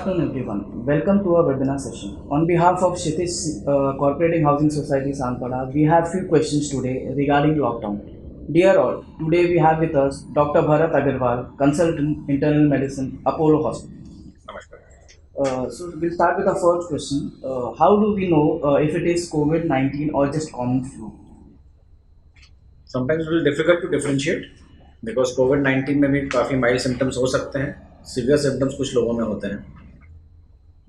afternoon, everyone. Welcome to our webinar session. On behalf of Kshitiz Cooperating Housing Society Sanpada, we have few questions today regarding lockdown. Dear all, today we have with us Dr. Bharat Agarwal, Consultant Internal Medicine, Apollo Hospital. So we'll start with the first question. How do we know if it is COVID-19 or just common flu? Sometimes it difficult to differentiate because कोविड-19 में भी काफ़ी mild symptoms हो सकते हैं, severe symptoms कुछ लोगों में होते हैं।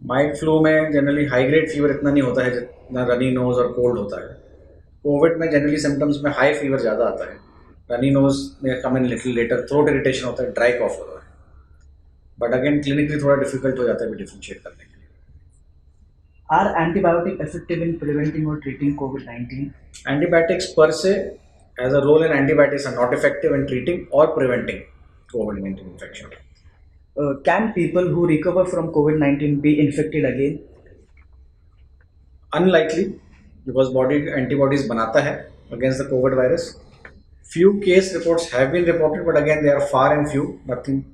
माइल्ड फ्लू में जनरली हाई ग्रेड फीवर इतना नहीं होता है जितना रनी नोज और कोल्ड होता है। कोविड में जनरली सिम्टम्स में हाई फीवर ज़्यादा आता है, रनी नोज में कम in little later, throat irritation होता है, ड्राई कॉफ होता है। बट अगेन क्लिनिकली थोड़ा डिफिकल्ट हो जाता है डिफरेंशिएट करने के लिए। Are antibiotic effective in preventing or treating COVID-19? Antibiotics पर से as a role in antibiotics are not effective in treating or preventing COVID-19 infection. Can people who recover from COVID-19 be infected again? Unlikely, because body antibodies banata hai against the COVID virus. Few case reports have been reported, but again they are far and few. Nothing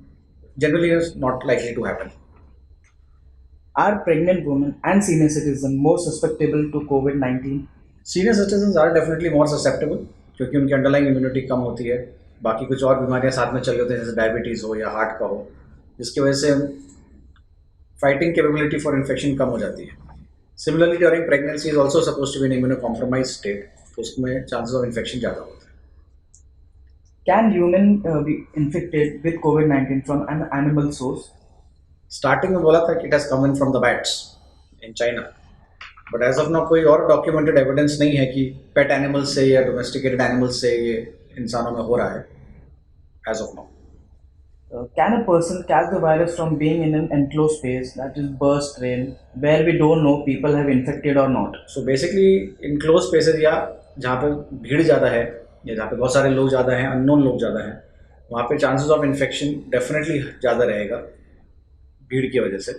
generally is not likely to happen. Are pregnant women and senior citizens more susceptible to COVID-19? Senior citizens are definitely more susceptible क्योंकि उनकी underlying immunity कम होती है, बाकी कुछ और बीमारियां साथ में चल रही होती हैं जैसे डायबिटीज़ हो या हार्ट का हो, जिसकी वजह से फाइटिंग कैपेबिलिटी फॉर इन्फेक्शन कम हो जाती है। Similarly during pregnancy is also suppose to be in immuno compromise state, तो उसमें चांसेस ऑफ इन्फेक्शन ज़्यादा होता है। Can human be infected with COVID-19 from an animal source? Starting में बोला था कि it has come in from the bats in China, but as of now कोई और डॉक्यूमेंटेड एविडेंस नहीं है कि पेट एनिमल्स से या डोमेस्टिकेटेड एनिमल्स से ये इंसानों में हो रहा है as of now. Can a person catch the virus from being in an enclosed space, that is burst rain, where we don't know people have infected or not? So basically enclose spaces या जहाँ पे भीड़ ज़्यादा है या जहाँ पे बहुत सारे लोग ज़्यादा हैं, अननोन लोग ज़्यादा हैं, वहाँ पे चांसेस ऑफ इन्फेक्शन डेफिनेटली ज़्यादा रहेगा भीड़ की वजह से।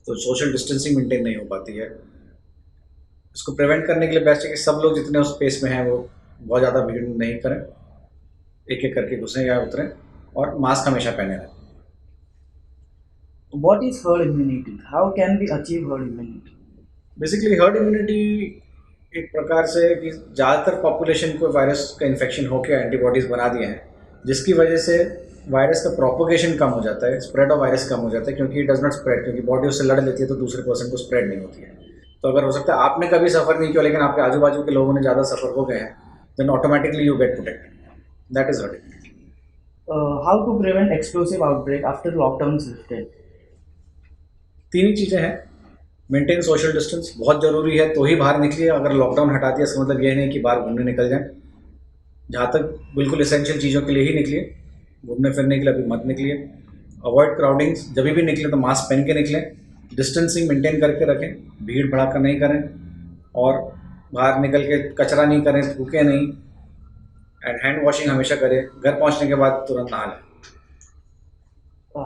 तो सोशल डिस्टेंसिंग मेंटेन नहीं हो पाती है। इसको प्रिवेंट करने के लिए बेस्ट है कि सब लोग जितने उस स्पेस में हैं वो बहुत ज़्यादा भीड़ नहीं करें, एक एक करके घुसें या उतरें, और मास्क हमेशा पहने रहें। What is herd immunity? How can we achieve herd immunity? Basically herd immunity एक प्रकार से कि ज़्यादातर पॉपुलेशन को वायरस का इन्फेक्शन होकर एंटीबॉडीज़ बना दिए हैं, जिसकी वजह से वायरस का प्रोपोगेशन कम हो जाता है, स्प्रेड ऑफ वायरस कम हो जाता है, क्योंकि इट डज नॉट स्प्रेड, क्योंकि बॉडी उससे लड़ लेती है तो दूसरे पर्सन को स्प्रेड नहीं होती है। तो अगर हो सकता है आपने कभी सफ़र नहीं किया लेकिन आपके आजू बाजू के लोगों ने ज़्यादा सफ़र हो गए हैं, then automatically you get protected. That is herd immunity. How to prevent explosive outbreak after lockdown is lifted? तीन ही चीज़ें हैं। मेंटेन सोशल डिस्टेंस बहुत ज़रूरी है, तो ही बाहर निकलिए। अगर लॉकडाउन हटा दिया इसका मतलब ये नहीं कि बाहर घूमने निकल जाएं। जहाँ तक बिल्कुल एसेंशियल चीज़ों के लिए ही निकलिए, घूमने फिरने के लिए अभी मत निकलिए। अवॉइड क्राउडिंग्स, जब भी निकले तो मास्क पहन के निकलें, डिस्टेंसिंग मेंटेन करके रखें, भीड़ भड़ाका नहीं करें, और बाहर निकल के कचरा नहीं करें, थूकें नहीं, एंड हैंड वॉशिंग हमेशा करें। घर पहुंचने के बाद तुरंत नहा लें।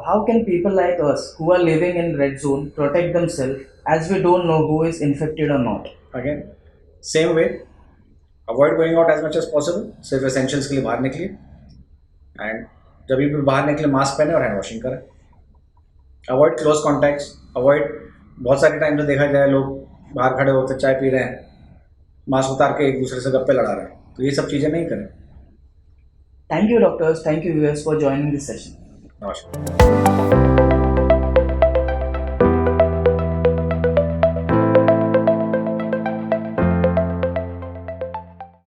How can people like us who are living in red zone protect themselves as we don't know who is infected or not? Again same way, avoid going out as much as possible, सिर्फ essentials के लिए बाहर निकलिए, and जब भी बाहर निकले mask पहने और हैंड वॉशिंग करें। अवॉइड क्लोज कॉन्टैक्ट्स, अवॉइड बहुत सारे टाइम से देखा जाए लोग बाहर खड़े होते चाय पी रहे हैं, मास्क उतार के एक दूसरे से गप्पे लड़ा रहे हैं, तो ये सब चीज़ें नहीं करें। Thank you, doctors. Thank you, viewers, for joining this session. नमस्कार।